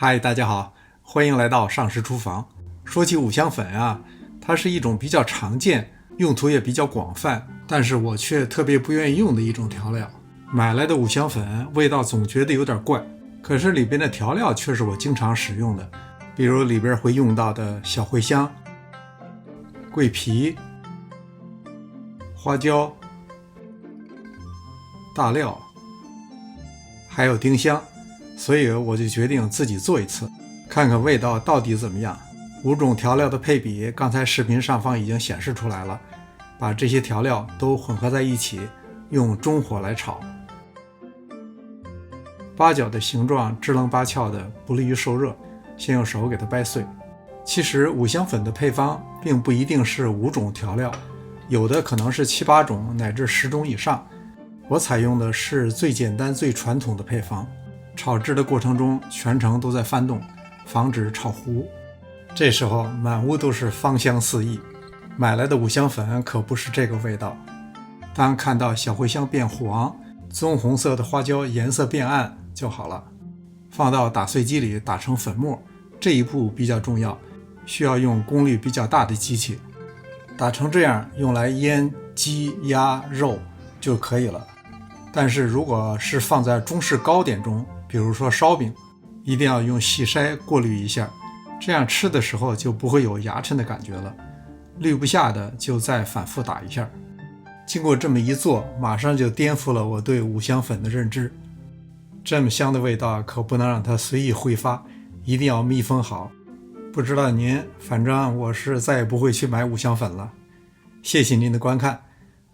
嗨，大家好，欢迎来到上师厨房。说起五香粉啊，它是一种比较常见、用途也比较广泛，但是我却特别不愿意用的一种调料。买来的五香粉味道总觉得有点怪，可是里边的调料却是我经常使用的，比如里边会用到的小茴香、桂皮、花椒、大料，还有丁香。所以我就决定自己做一次，看看味道到底怎么样。5种调料的配比，刚才视频上方已经显示出来了。把这些调料都混合在一起，用中火来炒。八角的形状支棱八翘的，不利于受热，先用手给它掰碎。其实五香粉的配方并不一定是5种调料，有的可能是7、8种乃至10种以上。我采用的是最简单最传统的配方。炒制的过程中全程都在翻动，防止炒糊。这时候满屋都是芳香四溢。买来的五香粉可不是这个味道。当看到小茴香变黄，棕红色的花椒颜色变暗就好了。放到打碎机里打成粉末，这一步比较重要，需要用功率比较大的机器。打成这样用来腌鸡、鸭、肉就可以了。但是如果是放在中式糕点中，比如说烧饼，一定要用细筛过滤一下，这样吃的时候就不会有牙碜的感觉了。滤不下的就再反复打一下。经过这么一做，马上就颠覆了我对五香粉的认知。这么香的味道可不能让它随意挥发，一定要密封好。不知道您，反正我是再也不会去买五香粉了。谢谢您的观看，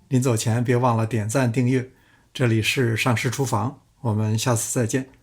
临走前别忘了点赞订阅。这里是上师厨房，我们下次再见。